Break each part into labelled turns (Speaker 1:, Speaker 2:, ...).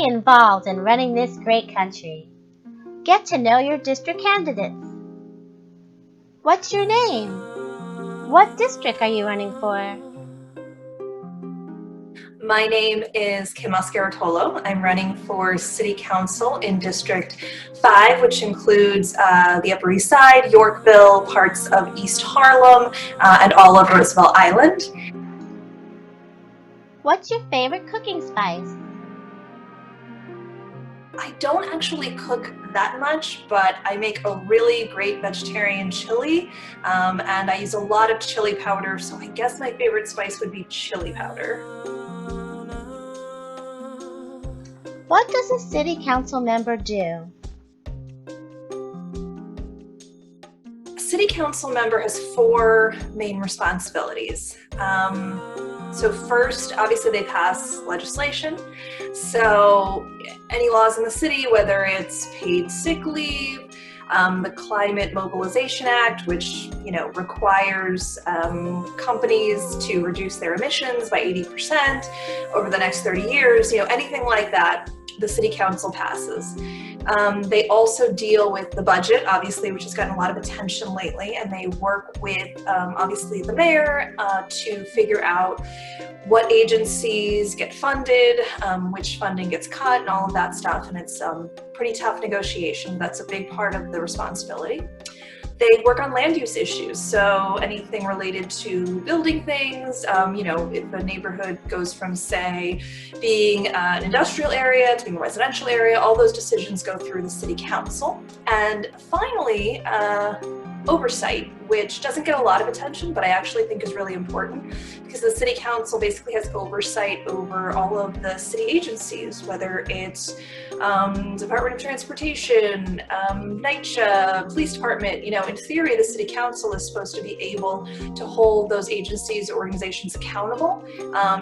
Speaker 1: be involved in running this great country. Get to know your district candidates. What's your name? What district are you running for?
Speaker 2: My name is Kim Moscaritolo. I'm running for City Council in District 5, which includes the Upper East Side, Yorkville, parts of East Harlem, and all of Roosevelt Island.
Speaker 1: What's your favorite cooking spice?
Speaker 2: I don't actually cook that much, but I make a really great vegetarian chili, and I use a lot of chili powder, so I guess my favorite spice would be chili powder.
Speaker 1: What does a city council member do?
Speaker 2: A city council member has 4 main responsibilities. So first, obviously they pass legislation. So any laws in the city, whether it's paid sick leave, the Climate Mobilization Act, which requires companies to reduce their emissions by 80% over the next 30 years, anything like that, the city council passes. They also deal with the budget, obviously, which has gotten a lot of attention lately, and they work with, obviously, the mayor to figure out what agencies get funded, which funding gets cut, and all of that stuff, and it's pretty tough negotiation. That's a big part of the responsibility. They work on land use issues, so anything related to building things, if a neighborhood goes from, say, being an industrial area to being a residential area, all those decisions go through the city council. And finally, oversight, which doesn't get a lot of attention, but I actually think is really important because the city council basically has oversight over all of the city agencies, whether it's Department of Transportation, NYCHA, police department. In theory, the city council is supposed to be able to hold those agencies or organizations accountable.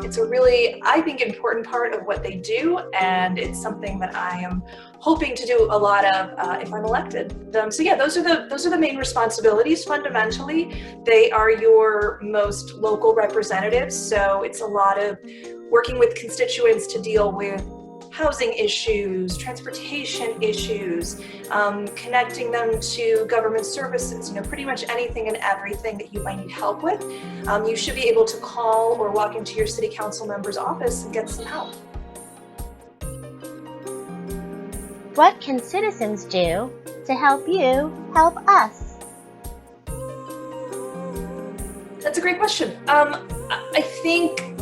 Speaker 2: It's a really, I think, important part of what they do, and it's something that I am hoping to do a lot of if I'm elected. So yeah, those are the main responsibilities. Fundamentally, they are your most local representatives. So it's a lot of working with constituents to deal with housing issues, transportation issues, connecting them to government services, pretty much anything and everything that you might need help with. You should be able to call or walk into your city council member's office and get some help.
Speaker 1: What can citizens do to help you help us?
Speaker 2: That's a great question. I think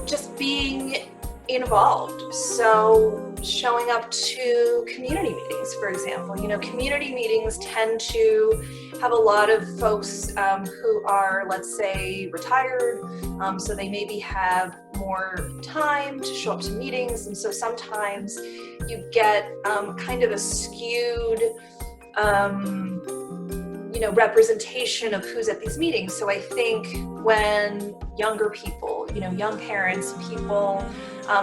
Speaker 2: just being involved. So showing up to community meetings, for example. Community meetings tend to have a lot of folks who are, let's say, retired, so they maybe have more time to show up to meetings, and so sometimes you get kind of a skewed representation of who's at these meetings. So I think when younger people, young parents, people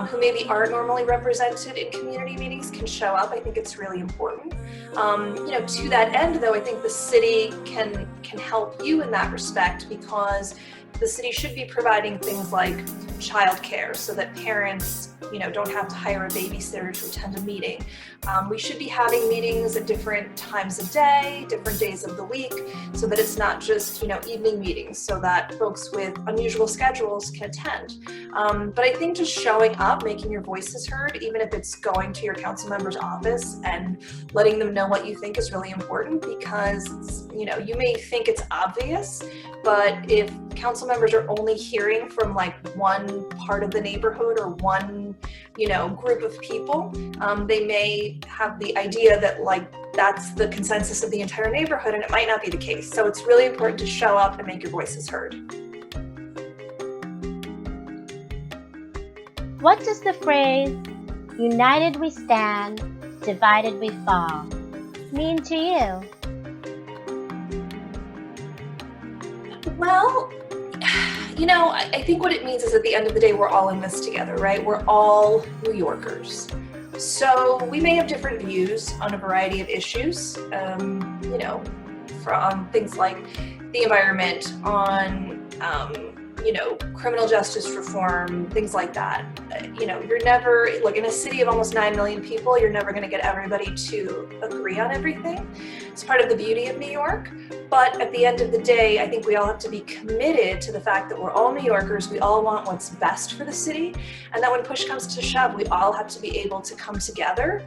Speaker 2: who maybe aren't normally represented in community meetings can show up, I think it's really important. To that end, though, I think the city can help you in that respect, because the city should be providing things like childcare so that parents, don't have to hire a babysitter to attend a meeting. We should be having meetings at different times of day, different days of the week, so that it's not just, evening meetings, so that folks with unusual schedules can attend. But I think just showing up, making your voices heard, even if it's going to your council member's office and letting them know what you think is really important, because, you may think it's obvious, but if council members are only hearing from one part of the neighborhood or one, group of people, they may have the idea that that's the consensus of the entire neighborhood, and it might not be the case. So it's really important to show up and make your voices heard.
Speaker 1: What does the phrase, "United we stand, divided we fall," mean to you?
Speaker 2: Well, I think what it means is at the end of the day, we're all in this together, right? We're all New Yorkers. So we may have different views on a variety of issues, from things like the environment, on criminal justice reform, things like that. You're never, like in a city of almost 9 million people, you're never going to get everybody to agree on everything. It's part of the beauty of New York. But at the end of the day, I think we all have to be committed to the fact that we're all New Yorkers. We all want what's best for the city. And that when push comes to shove, we all have to be able to come together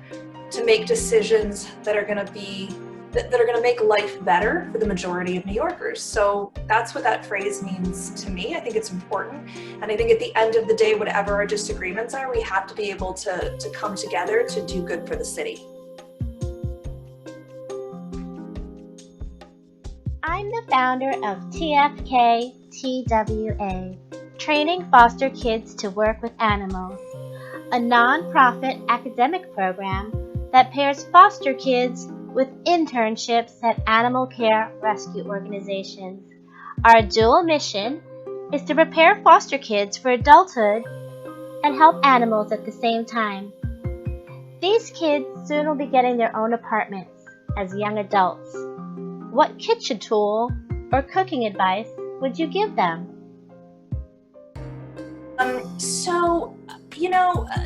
Speaker 2: to make decisions that are going to make life better for the majority of New Yorkers. So that's what that phrase means to me. I think it's important. And I think at the end of the day, whatever our disagreements are, we have to be able to come together to do good for the city.
Speaker 1: I'm the founder of TFK TWA, Training Foster Kids to Work with Animals, a non-profit academic program that pairs foster kids with internships at animal care rescue organizations. Our dual mission is to prepare foster kids for adulthood and help animals at the same time. These kids soon will be getting their own apartments as young adults. What kitchen tool or cooking advice would you give them?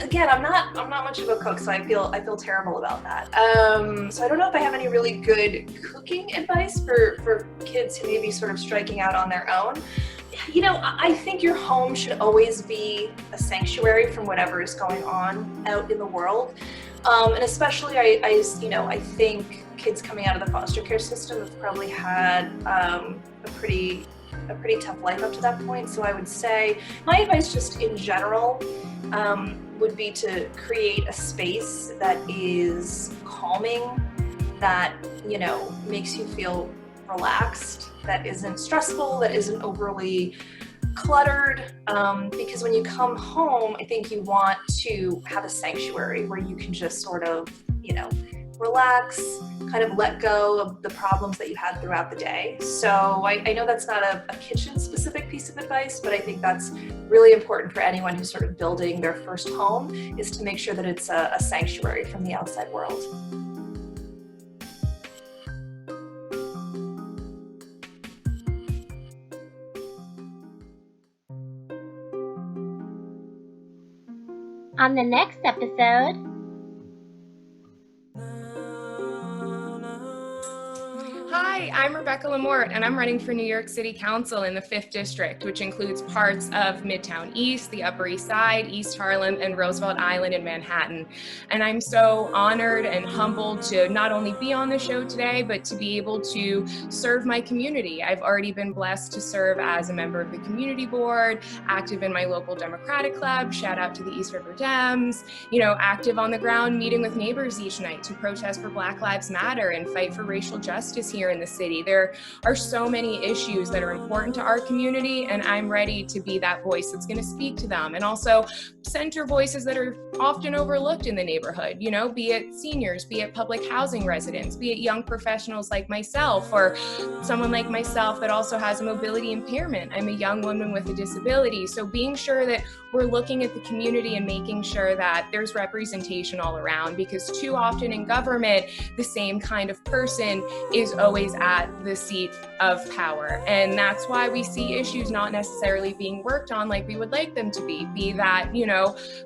Speaker 2: Again, I'm not much of a cook, so I feel terrible about that. So I don't know if I have any really good cooking advice for kids who may be sort of striking out on their own. I think your home should always be a sanctuary from whatever is going on out in the world. And especially, I think kids coming out of the foster care system have probably had a pretty tough life up to that point. So I would say my advice just in general would be to create a space that is calming, that, makes you feel relaxed, that isn't stressful, that isn't overly cluttered, because when you come home, I think you want to have a sanctuary where you can just sort of, relax, kind of let go of the problems that you had throughout the day. So I know that's not a kitchen-specific piece of advice, but I think that's really important for anyone who's sort of building their first home, is to make sure that it's a sanctuary from the outside world.
Speaker 1: On the next episode,
Speaker 3: Hi, I'm Rebecca Lamorte, and I'm running for New York City Council in the 5th District, which includes parts of Midtown East, the Upper East Side, East Harlem, and Roosevelt Island in Manhattan. And I'm so honored and humbled to not only be on the show today, but to be able to serve my community. I've already been blessed to serve as a member of the community board, active in my local Democratic club, shout out to the East River Dems, active on the ground, meeting with neighbors each night to protest for Black Lives Matter and fight for racial justice here in the city. There are so many issues that are important to our community, and I'm ready to be that voice that's going to speak to them, and also center voices that are often overlooked in the neighborhood, be it seniors, be it public housing residents, be it young professionals like myself, or someone like myself that also has a mobility impairment. I'm a young woman with a disability, so being sure that we're looking at the community and making sure that there's representation all around, because too often in government, the same kind of person is always at the seat of power. And that's why we see issues not necessarily being worked on like we would like them to be that,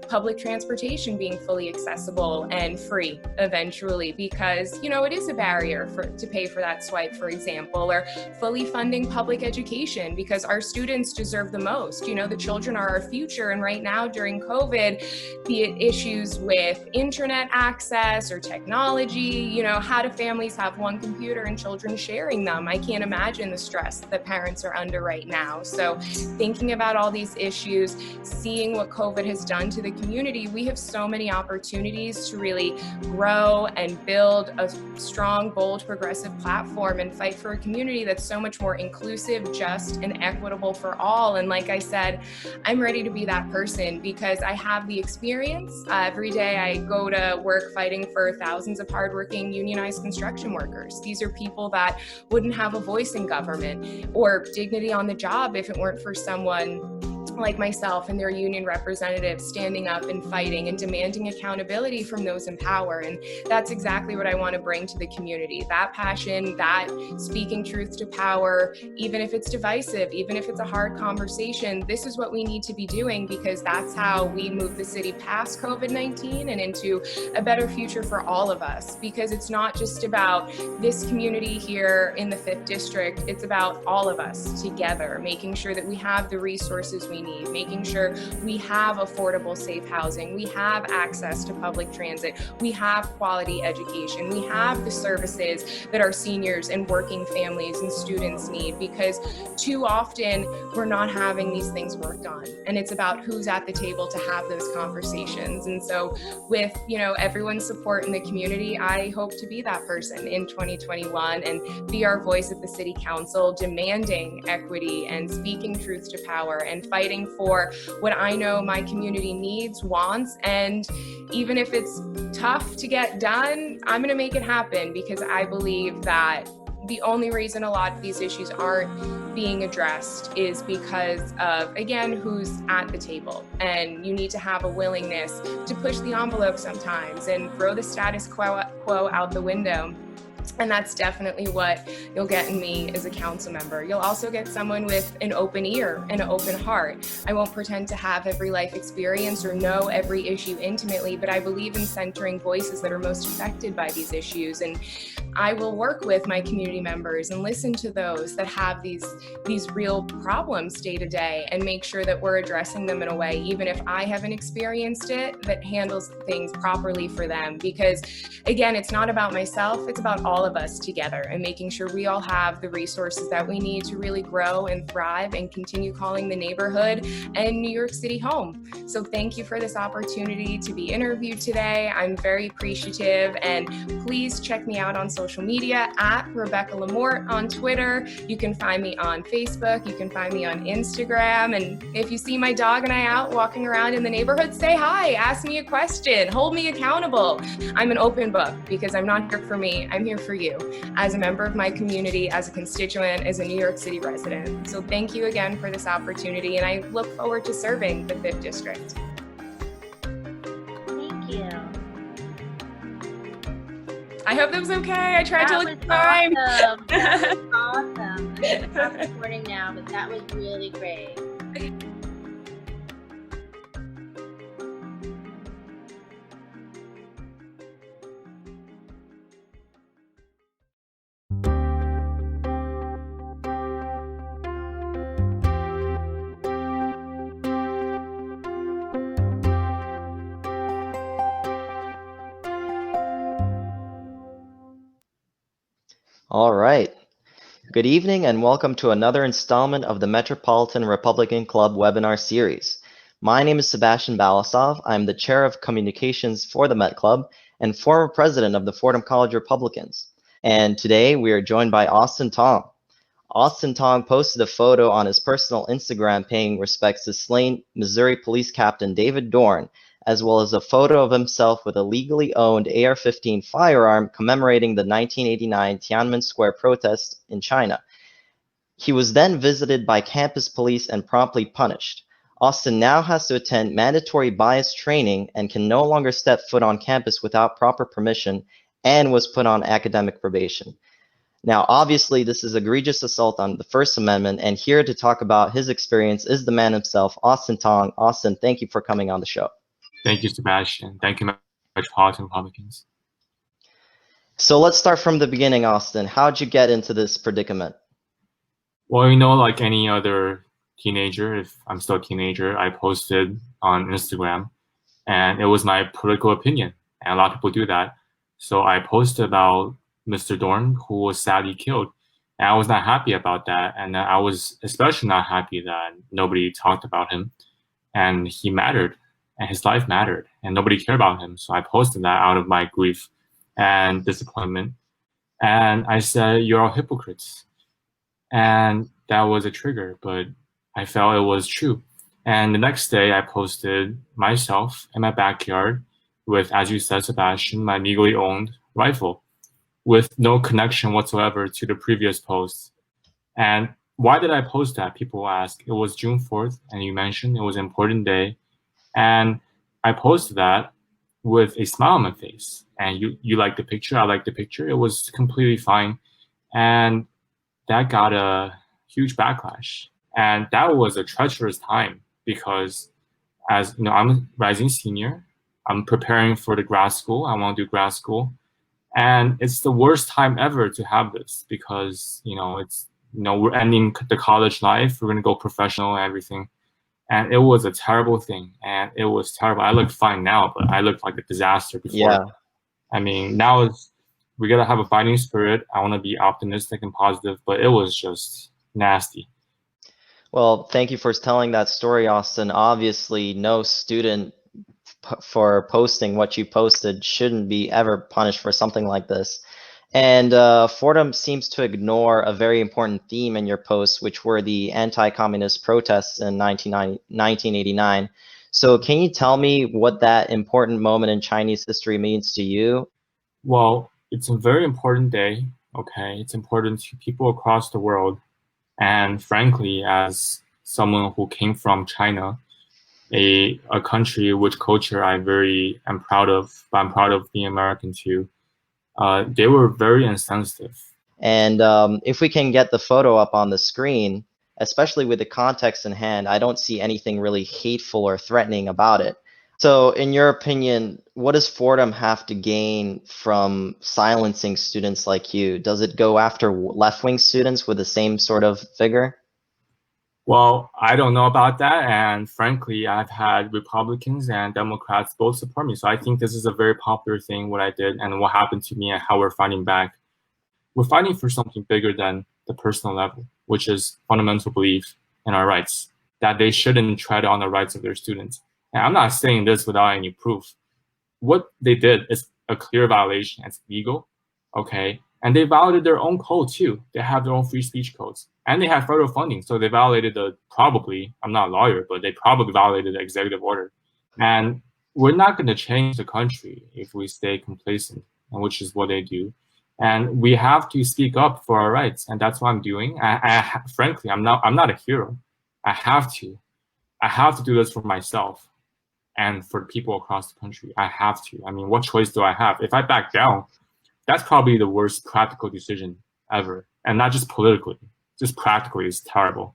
Speaker 3: public transportation being fully accessible and free eventually, because, it is a barrier to pay for that swipe, for example, or fully funding public education, because our students deserve the most. The children are our future. And right now during COVID, be it issues with internet access or technology, how do families have one computer and children sharing them? I can't imagine the stress that parents are under right now. So thinking about all these issues, seeing what COVID has done to the community, we have so many opportunities to really grow and build a strong, bold, progressive platform and fight for a community that's so much more inclusive, just, and equitable for all. And like I said, I'm ready to be that person because I have the experience. Every day I go to work fighting for thousands of hardworking unionized construction workers. These are people that wouldn't have a voice in government or dignity on the job if it weren't for someone like myself and their union representatives standing up and fighting and demanding accountability from those in power. And that's exactly what I want to bring to the community. That passion, that speaking truth to power, even if it's divisive, even if it's a hard conversation, this is what we need to be doing, because that's how we move the city past COVID-19 and into a better future for all of us. Because it's not just about this community here in the 5th District, it's about all of us together, making sure that we have the resources we need, making sure we have affordable, safe housing, we have access to public transit, we have quality education, we have the services that our seniors and working families and students need, because too often we're not having these things worked on. And it's about who's at the table to have those conversations. And so with, everyone's support in the community, I hope to be that person in 2021 and be our voice at the City Council, demanding equity and speaking truth to power and fighting for what I know my community needs, wants, and even if it's tough to get done, I'm going to make it happen, because I believe that the only reason a lot of these issues aren't being addressed is because of, again, who's at the table. And you need to have a willingness to push the envelope sometimes and throw the status quo out the window. And that's definitely what you'll get in me as a council member. You'll also get someone with an open ear and an open heart. I won't pretend to have every life experience or know every issue intimately, but I believe in centering voices that are most affected by these issues. And I will work with my community members and listen to those that have these real problems day to day and make sure that we're addressing them in a way, even if I haven't experienced it, that handles things properly for them. Because again, it's not about myself, it's about all of us together and making sure we all have the resources that we need to really grow and thrive and continue calling the neighborhood and New York City home. So thank you for this opportunity to be interviewed today. I'm very appreciative, and please check me out on social media at Rebecca Lamorte on Twitter. You can find me on Facebook, you can find me on Instagram, and if you see my dog and I out walking around in the neighborhood, say hi, ask me a question, hold me accountable. I'm an open book, because I'm not here for me, I'm here for you, as a member of my community, as a constituent, as a New York City resident. So thank you again for this opportunity, and I look forward to serving the 5th District.
Speaker 1: Thank you.
Speaker 3: I hope that was okay. I tried to look
Speaker 1: fine.
Speaker 3: fine.
Speaker 1: That was awesome. I'm going to stop recording now, but that was really great.
Speaker 4: All right. Good evening and welcome to another installment of the Metropolitan Republican Club webinar series. My name is Sebastian Balasov. I'm the chair of communications for the Met Club and former president of the Fordham College Republicans. And today we are joined by Austin Tong. Austin Tong posted a photo on his personal Instagram paying respects to slain Missouri Police Captain David Dorn, as well as a photo of himself with a legally owned AR-15 firearm commemorating the 1989 Tiananmen Square protest in China. He was then visited by campus police and promptly punished. Austin now has to attend mandatory bias training and can no longer step foot on campus without proper permission, and was put on academic probation. Now, obviously, this is egregious assault on the First Amendment, and here to talk about his experience is the man himself, Austin Tong. Austin, thank you for coming on the show.
Speaker 5: Thank you, Sebastian. Thank you, Metropolitan Republicans.
Speaker 4: So let's start from the beginning, Austin. How'd you get into this predicament?
Speaker 5: Well, like any other teenager, if I'm still a teenager, I posted on Instagram, and it was my political opinion, and a lot of people do that. So I posted about Mr. Dorn, who was sadly killed, and I was not happy about that, and I was especially not happy that nobody talked about him, and he mattered. And his life mattered, and nobody cared about him. So I posted that out of my grief and disappointment. And I said, "You're all hypocrites." And that was a trigger, but I felt it was true. And the next day I posted myself in my backyard with, as you said, Sebastian, my legally owned rifle with no connection whatsoever to the previous posts. And why did I post that? People ask. It was June 4th, and you mentioned it was an important day. And I posted that with a smile on my face. And you liked the picture, I liked the picture. It was completely fine. And that got a huge backlash. And that was a treacherous time because, as you know, I'm a rising senior. I'm preparing for the grad school. I want to do grad school. And it's the worst time ever to have this because, we're ending the college life. We're going to go professional and everything. And it was a terrible thing. And it was terrible. I look fine now, but I looked like a disaster before.
Speaker 4: Yeah.
Speaker 5: I mean, now we got to have a fighting spirit. I want to be optimistic and positive, but it was just nasty.
Speaker 4: Well, thank you for telling that story, Austin. Obviously, no student for posting what you posted shouldn't be ever punished for something like this. And Fordham seems to ignore a very important theme in your posts, which were the anti-communist protests in 1989. So can you tell me what that important moment in Chinese history means to you?
Speaker 5: Well, it's a very important day, okay? It's important to people across the world. And frankly, as someone who came from China, a country which culture I very am proud of, but I'm proud of being American too, they were very insensitive.
Speaker 4: And if we can get the photo up on the screen, especially with the context in hand, I don't see anything really hateful or threatening about it. So in your opinion, what does Fordham have to gain from silencing students like you? Does it go after left-wing students with the same sort of vigor?
Speaker 5: Well, I don't know about that. And frankly, I've had Republicans and Democrats both support me. So I think this is a very popular thing, what I did and what happened to me and how we're fighting back. We're fighting for something bigger than the personal level, which is fundamental belief in our rights, that they shouldn't tread on the rights of their students. And I'm not saying this without any proof. What they did is a clear violation. It's legal, okay? And they violated their own code too. They have their own free speech codes. And they have federal funding. So they violated I'm not a lawyer, but they probably violated the executive order. And we're not going to change the country if we stay complacent, which is what they do. And we have to speak up for our rights. And that's what I'm doing. Frankly, I'm not a hero. I have to do this for myself and for people across the country. I have to. I mean, what choice do I have? If I back down, that's probably the worst practical decision ever. And not just politically, just practically is terrible.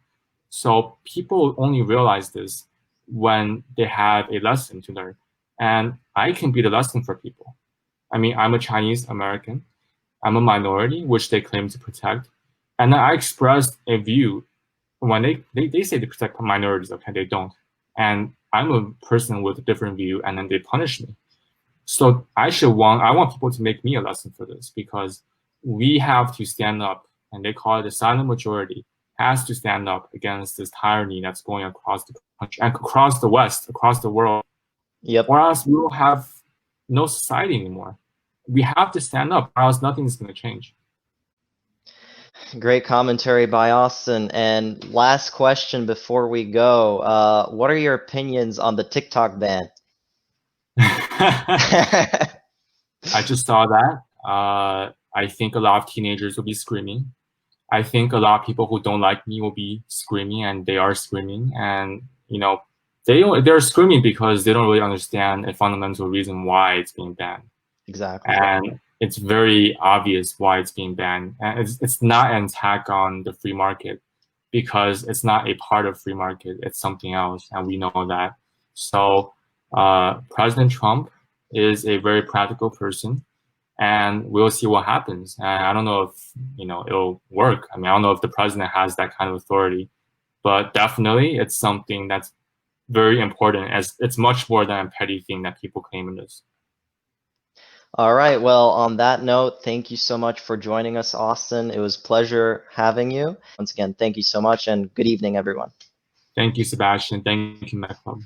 Speaker 5: So people only realize this when they have a lesson to learn. And I can be the lesson for people. I mean, I'm a Chinese American. I'm a minority, which they claim to protect. And I expressed a view when they say they protect minorities, okay, they don't. And I'm a person with a different view, and then they punish me. So I want people to make me a lesson for this, because we have to stand up, and they call it the silent majority, has to stand up against this tyranny that's going across the country, and across the West, across the world.
Speaker 4: Yep.
Speaker 5: Or else we will have no society anymore. We have to stand up, or else nothing is going to change.
Speaker 4: Great commentary by Austin. And last question before we go, what are your opinions on the TikTok ban?
Speaker 5: I just saw that. I think a lot of teenagers will be screaming. I think a lot of people who don't like me will be screaming, and they are screaming. And, they're screaming because they don't really understand a fundamental reason why it's being banned.
Speaker 4: Exactly.
Speaker 5: And it's very obvious why it's being banned. And it's not an attack on the free market, because it's not a part of free market. It's something else, and we know that. So President Trump is a very practical person, and we'll see what happens. And I don't know if it'll work. I mean, I don't know if the president has that kind of authority, but definitely it's something that's very important, as it's much more than a petty thing that people claim it is.
Speaker 4: All right. Well, on that note, thank you so much for joining us, Austin. It was a pleasure having you. Once again, thank you so much, and good evening, everyone.
Speaker 5: Thank you, Sebastian. Thank you, Mac Club.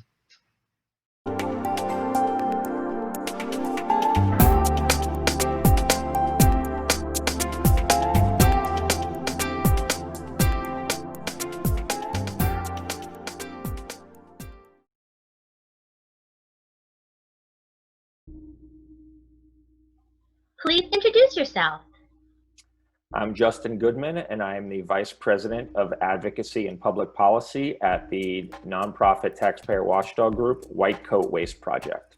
Speaker 1: Please introduce yourself.
Speaker 6: I'm Justin Goodman, and I'm the Vice President of Advocacy and Public Policy at the nonprofit taxpayer watchdog group, White Coat Waste Project.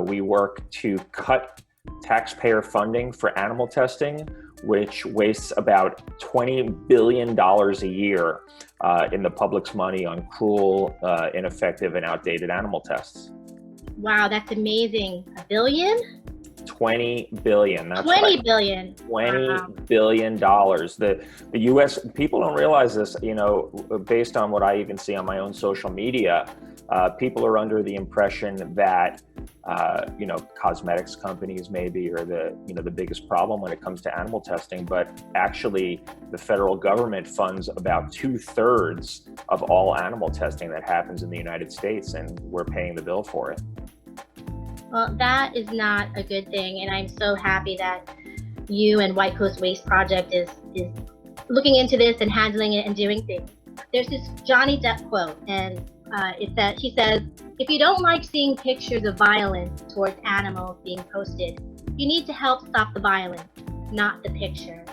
Speaker 6: We work to cut taxpayer funding for animal testing, which wastes about $20 billion a year in the public's money on cruel, ineffective, and outdated animal tests.
Speaker 1: Wow, that's amazing. $1 billion?
Speaker 6: 20 billion. That's
Speaker 1: 20
Speaker 6: right.
Speaker 1: billion.
Speaker 6: $20
Speaker 1: Wow.
Speaker 6: billion. The U.S. people don't realize this. You know, based on what I even see on my own social media, people are under the impression that cosmetics companies maybe are the biggest problem when it comes to animal testing. But actually, the federal government funds about 2/3 of all animal testing that happens in the United States, and we're paying the bill for it.
Speaker 1: Well, that is not a good thing, and I'm so happy that you and White Coast Waste Project is looking into this and handling it and doing things. There's this Johnny Depp quote, and he says, "If you don't like seeing pictures of violence towards animals being posted, you need to help stop the violence, not the pictures."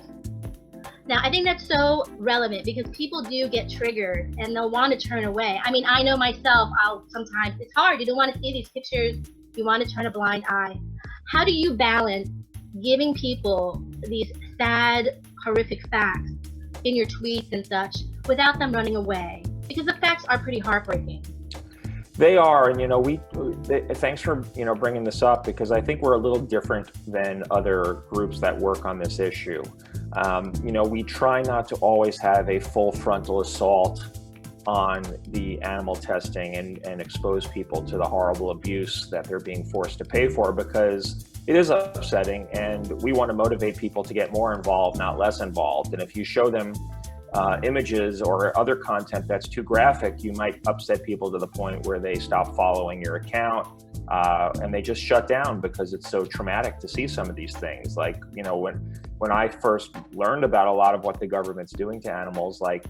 Speaker 1: Now, I think that's so relevant because people do get triggered and they'll want to turn away. I mean, I know myself, sometimes it's hard. You don't want to see these pictures. You want to turn a blind eye. How do you balance giving people these sad, horrific facts in your tweets and such without them running away? Because the facts are pretty heartbreaking.
Speaker 6: They are, and thanks for bringing this up, because I think we're a little different than other groups that work on this issue. We try not to always have a full frontal assault on the animal testing and expose people to the horrible abuse that they're being forced to pay for, because it is upsetting, and we want to motivate people to get more involved, not less involved. And if you show them images or other content that's too graphic, you might upset people to the point where they stop following your account and they just shut down because it's so traumatic to see some of these things. Like, when I first learned about a lot of what the government's doing to animals, like,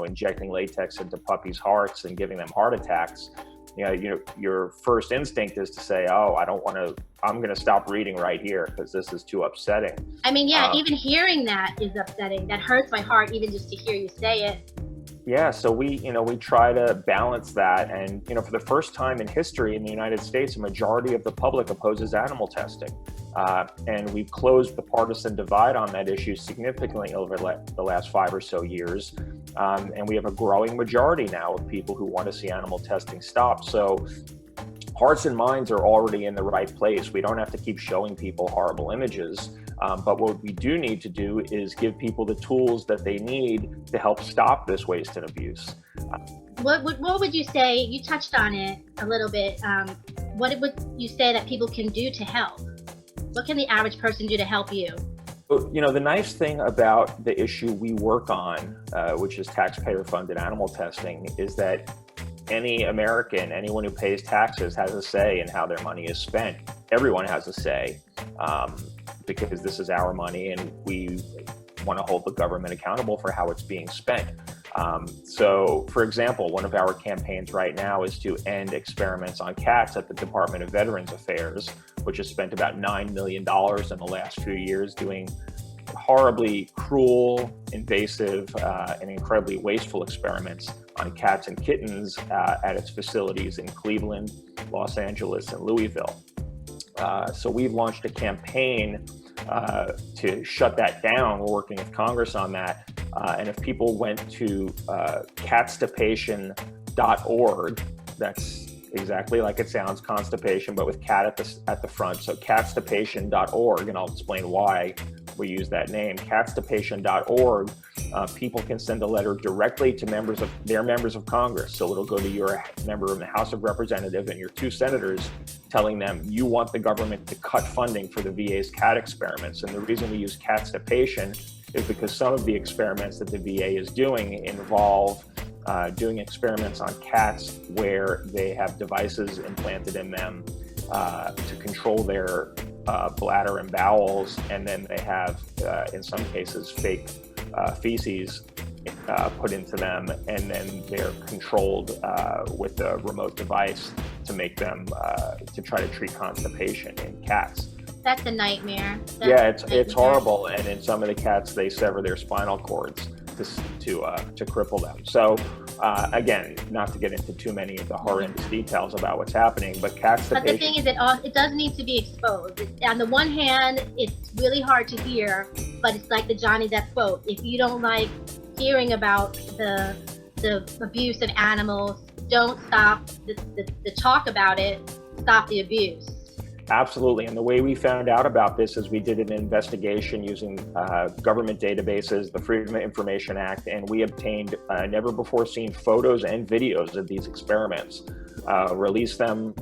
Speaker 6: injecting latex into puppies' hearts and giving them heart attacks, your first instinct is to say, oh, I'm going to stop reading right here because this is too upsetting. I mean,
Speaker 1: even hearing that is upsetting. That hurts my heart, even just to hear you say it.
Speaker 6: Yeah, so we try to balance that. And, for the first time in history in the United States, a majority of the public opposes animal testing. And we've closed the partisan divide on that issue significantly over the last 5 or so years. And we have a growing majority now of people who want to see animal testing stopped. So hearts and minds are already in the right place. We don't have to keep showing people horrible images. But what we do need to do is give people the tools that they need to help stop this waste and abuse.
Speaker 1: What would you say, you touched on it a little bit, what would you say that people can do to help? What can the average person do to help you?
Speaker 6: The nice thing about the issue we work on, which is taxpayer-funded animal testing, is that any American, anyone who pays taxes, has a say in how their money is spent. Everyone has a say, because this is our money and we want to hold the government accountable for how it's being spent. So, for example, one of our campaigns right now is to end experiments on cats at the Department of Veterans Affairs, which has spent about $9 million in the last few years doing horribly cruel, invasive, and incredibly wasteful experiments on cats and kittens at its facilities in Cleveland, Los Angeles, and Louisville. So we've launched a campaign to shut that down. We're working with Congress on that. And if people went to catstipation.org, that's exactly like it sounds, constipation, but with cat at the front. So catstipation.org, and I'll explain why we use that name. Catstipation.org, people can send a letter directly to members of Congress. So it'll go to your member of the House of Representatives and your 2 senators, telling them you want the government to cut funding for the VA's cat experiments. And the reason we use catstipation is because some of the experiments that the VA is doing involve doing experiments on cats where they have devices implanted in them to control their bladder and bowels, and then they have, in some cases, fake feces put into them, and then they're controlled with a remote device to make them, to try to treat constipation in cats.
Speaker 1: That's a nightmare.
Speaker 6: Yeah, it's horrible. And in some of the cats, they sever their spinal cords to cripple them. So again, not to get into too many of the horrendous details about what's happening, but cats.
Speaker 1: But the thing is, it does need to be exposed. On the one hand, it's really hard to hear, but it's like the Johnny Depp quote: if you don't like hearing about the abuse of animals, don't stop the talk about it. Stop the abuse.
Speaker 6: Absolutely. And the way we found out about this is we did an investigation using government databases, the Freedom of Information Act, and we obtained never before seen photos and videos of these experiments, released them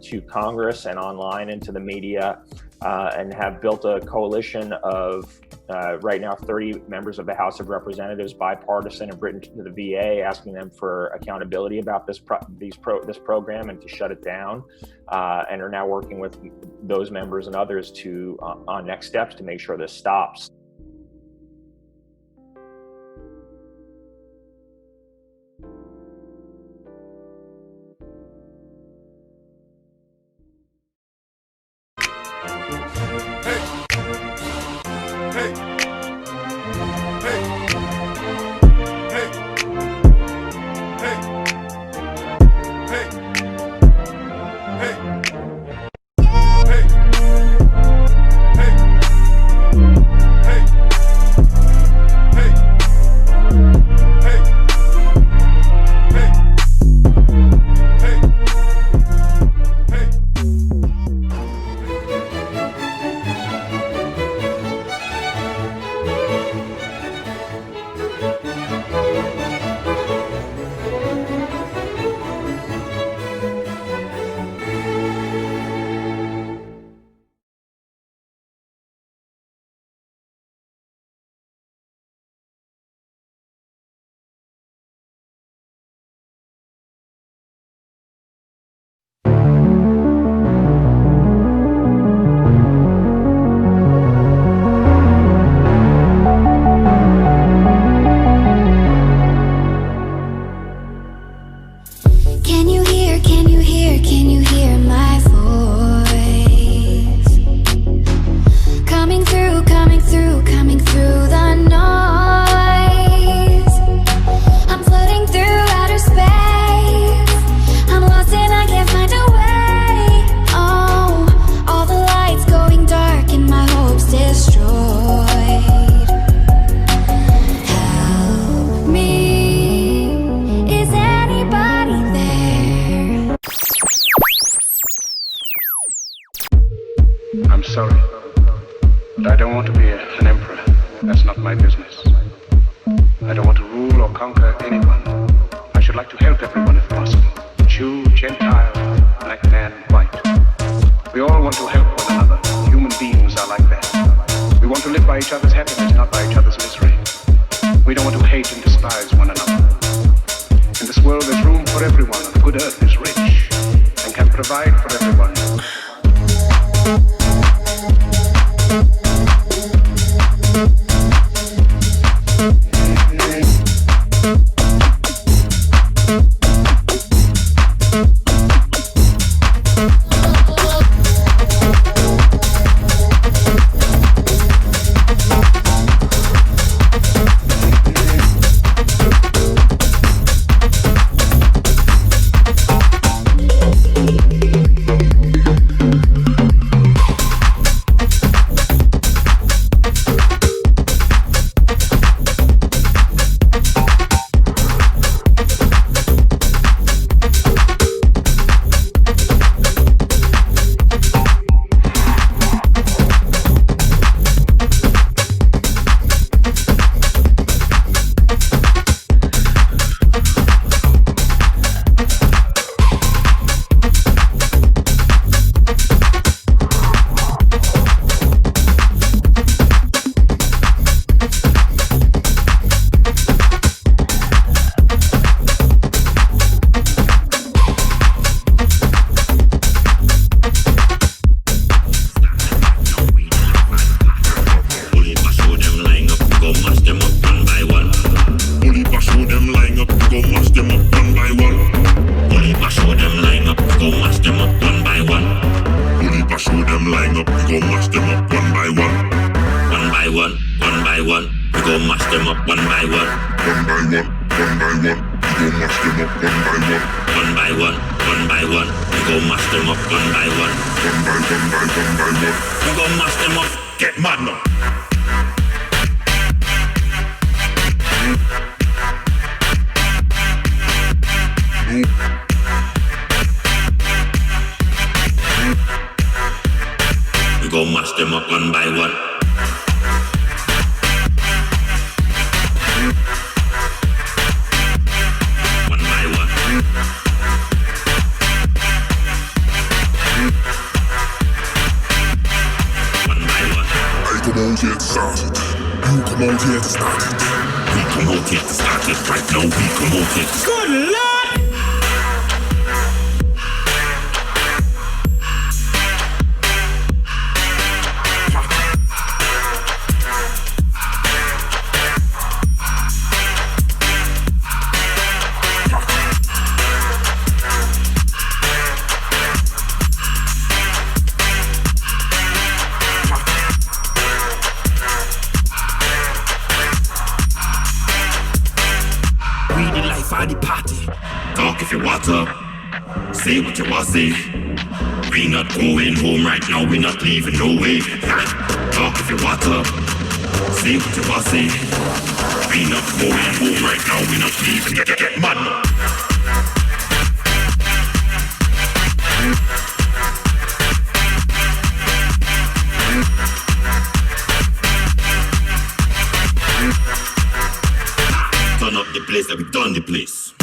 Speaker 6: to Congress and online into the media, and have built a coalition of right now 30 members of the House of Representatives, bipartisan, and written to the VA asking them for accountability about this program and to shut it down, and are now working with those members and others to on next steps to make sure this stops.
Speaker 7: line up, we gon' mash them up one by one. One by one, one by one, we gon' mash them up one by one. One by one, one by one, we gon' mash them up one by one. One by one, one by one, we gon' mash them up one by one. One by one by one by one, we gon' mash them up. Get mad now. We gon' mash them up one by one. One by one. One by one. I come out here to start it. You come out here to start it. We come out here to start it. Right now we come out here to start it. Good luck! Say what you want to say. We not going home right now, we not leaving no way. Talk if you want to. Say what you want to say. We not going home right now, we not leaving. Get mad now. Turn up the place that we done the place.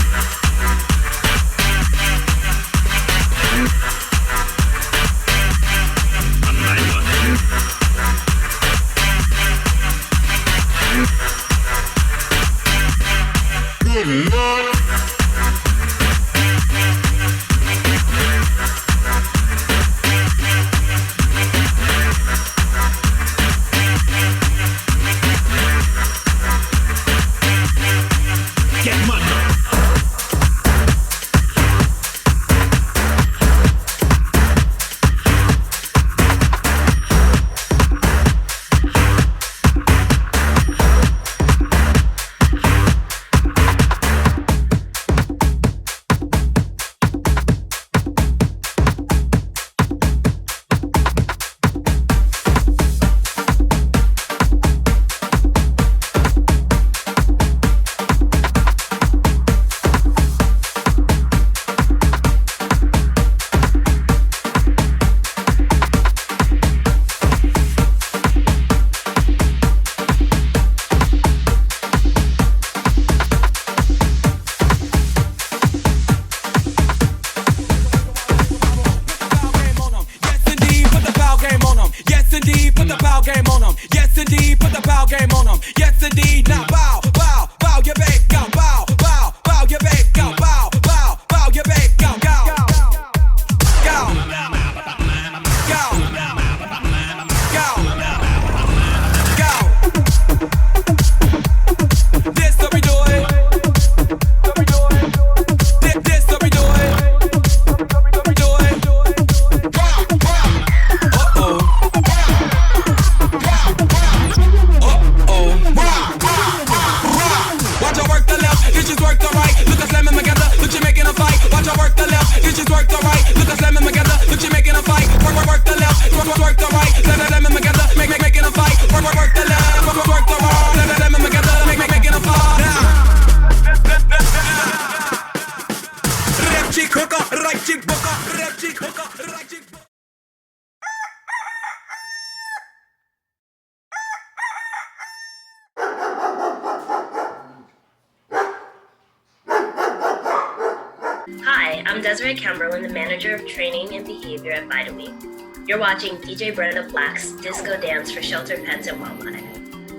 Speaker 8: Hi, I'm Desirae Cambrelen, the Manager of Training and Behavior at Bidawee. You're watching DJ Brenda Black's Disco Dance for Shelter Pets and Wildlife.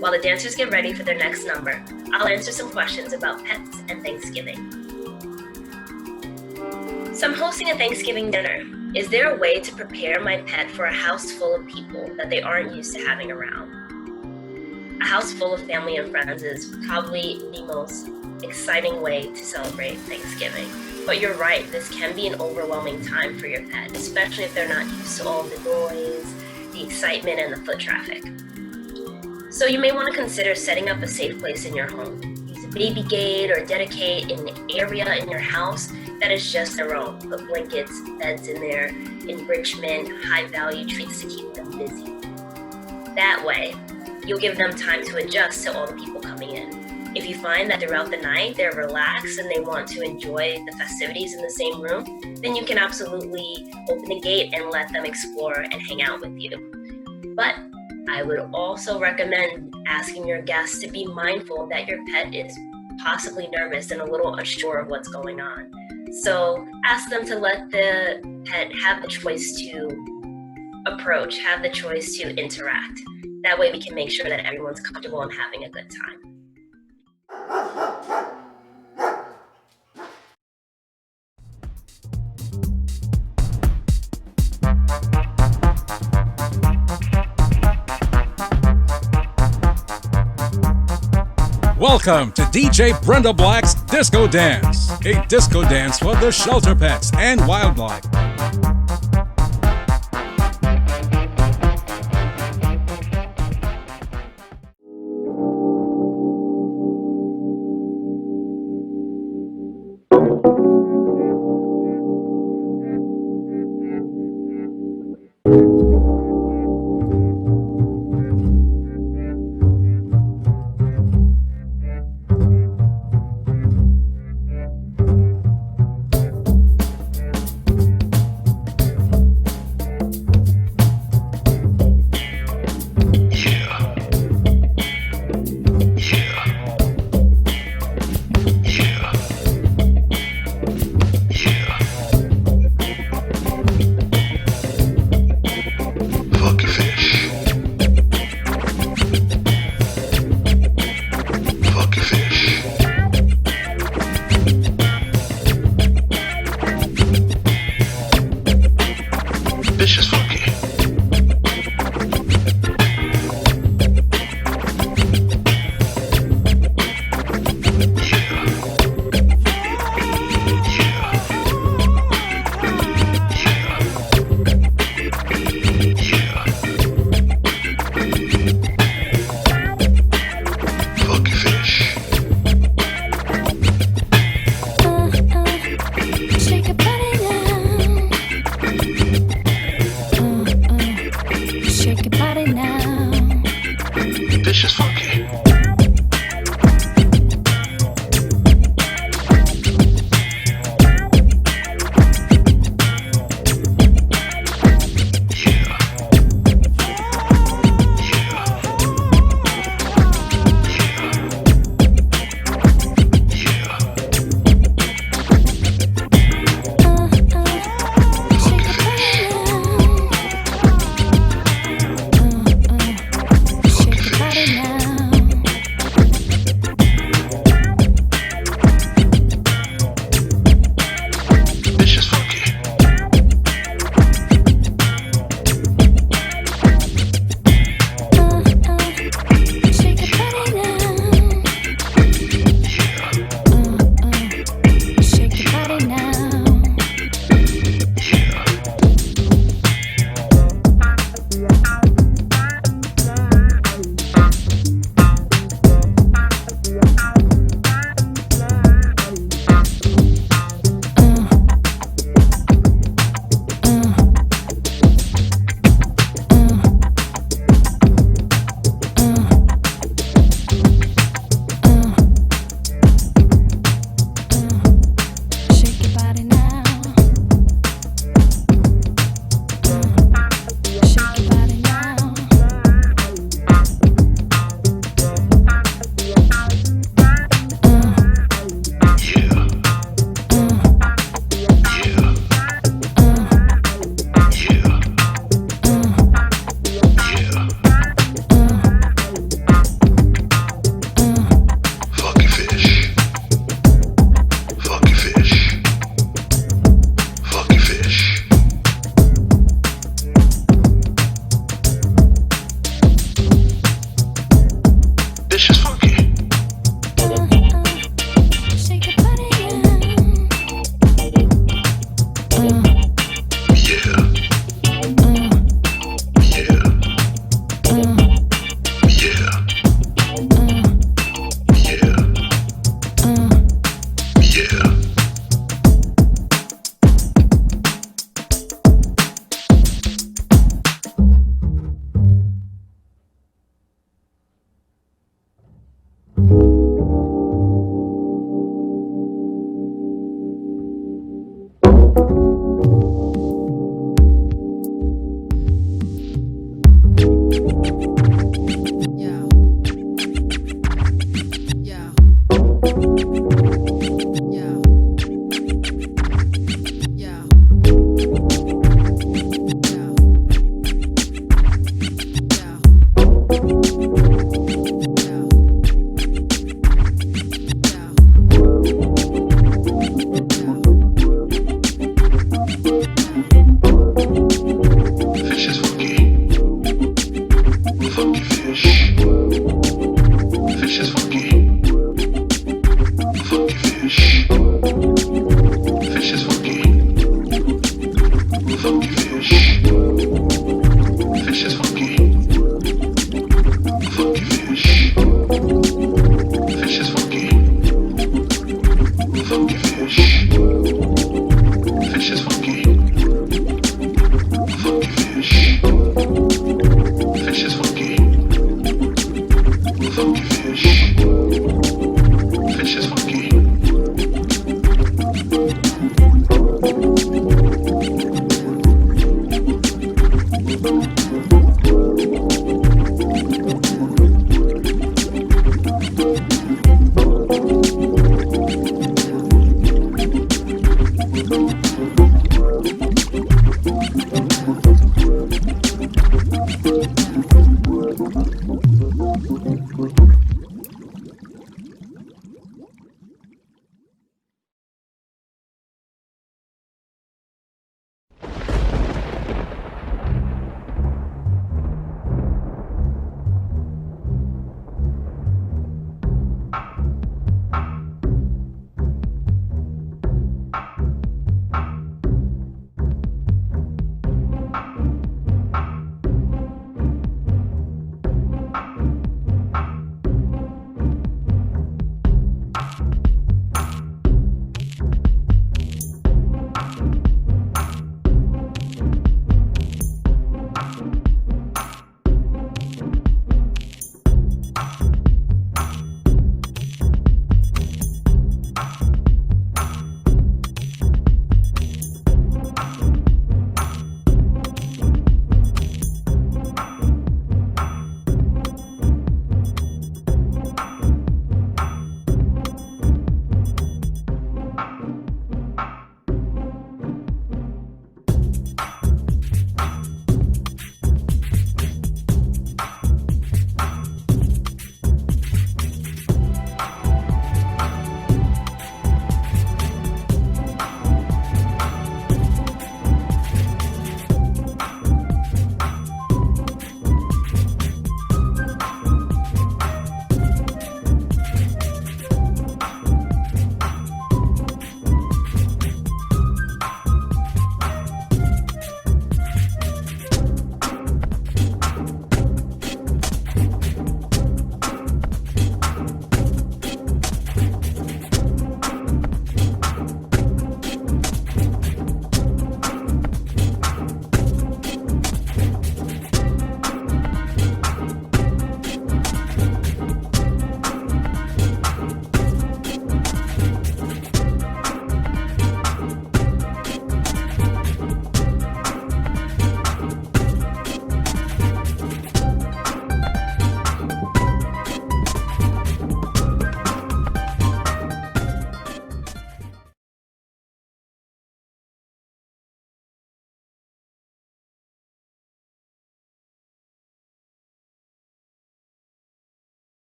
Speaker 8: While the dancers get ready for their next number, I'll answer some questions about pets and Thanksgiving. So I'm hosting a Thanksgiving dinner. Is there a way to prepare my pet for a house full of people that they aren't used to having around? A house full of family and friends is probably the most exciting way to celebrate Thanksgiving. But you're right, this can be an overwhelming time for your pet, especially if they're not used to all the noise the excitement and the foot traffic. So you may want to consider setting up a safe place in your home. Use a baby gate or dedicate an area in your house that is just their own. Put blankets, beds in there, enrichment, high-value treats to keep them busy. That way, you'll give them time to adjust to all the people coming in. If you find that throughout the night they're relaxed and they want to enjoy the festivities in the same room, then you can absolutely open the gate and let them explore and hang out with you. But I would also recommend asking your guests to be mindful that your pet is possibly nervous and a little unsure of what's going on. So ask them to let the pet have the choice to approach, have the choice to interact. That way we can make sure that everyone's comfortable and having a good time.
Speaker 9: Welcome to DJ Brenda Black's Disco Dance, a disco dance for the shelter pets and wildlife.
Speaker 10: Now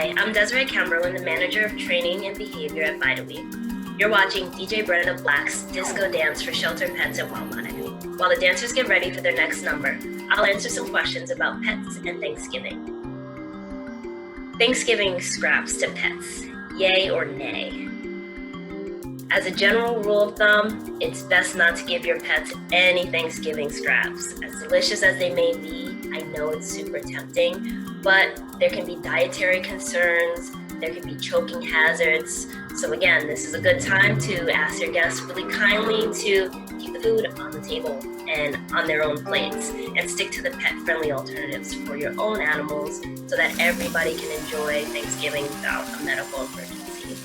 Speaker 8: Hi, I'm Desirae Cambrelen, the Manager of Training and Behavior at Bidawee. You're watching DJ Brenda Black's Disco Dance for Shelter Pets and Wildlife. While the dancers get ready for their next number, I'll answer some questions about pets and Thanksgiving. Thanksgiving scraps to pets, yay or nay? As a general rule of thumb, it's best not to give your pets any Thanksgiving scraps. As delicious as they may be, I know it's super tempting, but there can be dietary concerns, there can be choking hazards. So again, this is a good time to ask your guests really kindly to keep the food on the table and on their own plates, and stick to the pet-friendly alternatives for your own animals so that everybody can enjoy Thanksgiving without a medical emergency.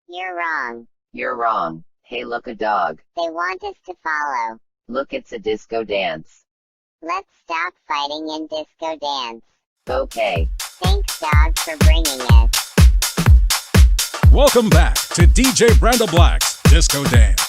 Speaker 10: You're wrong.
Speaker 11: You're wrong. Hey, look, a dog.
Speaker 10: They want us to follow.
Speaker 11: Look, it's a disco dance.
Speaker 10: Let's stop fighting and disco dance.
Speaker 11: Okay.
Speaker 10: Thanks, dog, for bringing it.
Speaker 9: Welcome back to DJ Brenda Black's Disco Dance.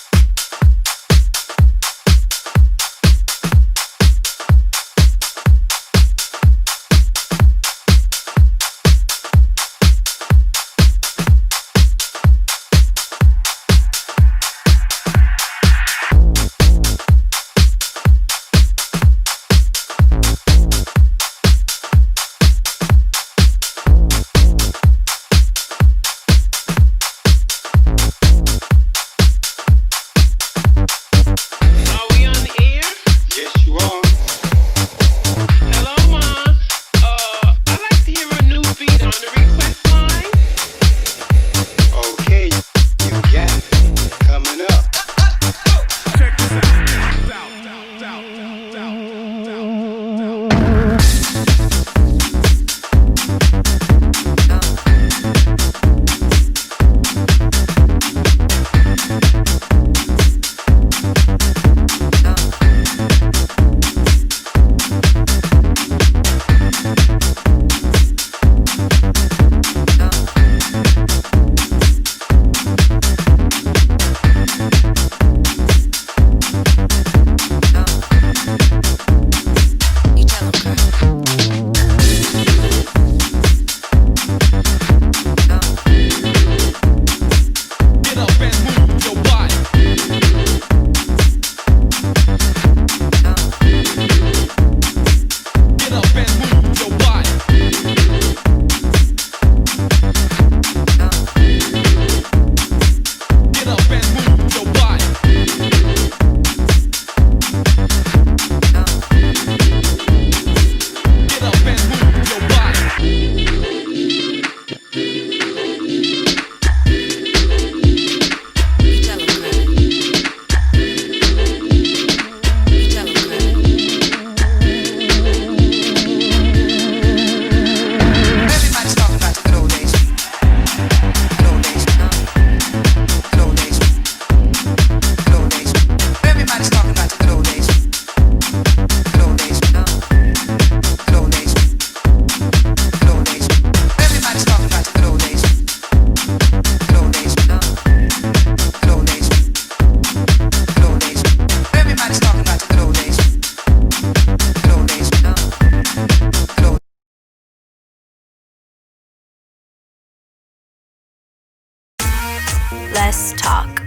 Speaker 12: Less talk.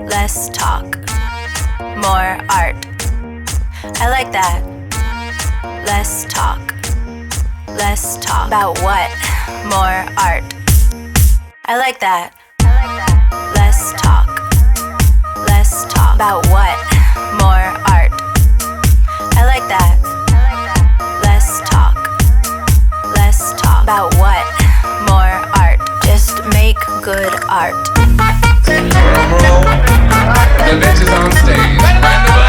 Speaker 12: Less talk. More art. I like that. Less talk. Less talk. About what? More art. I like that. Less talk. Less talk. About what? More art. I like that. Less talk. Less talk. About what? More art. Just make good art.
Speaker 3: The bitches on stage.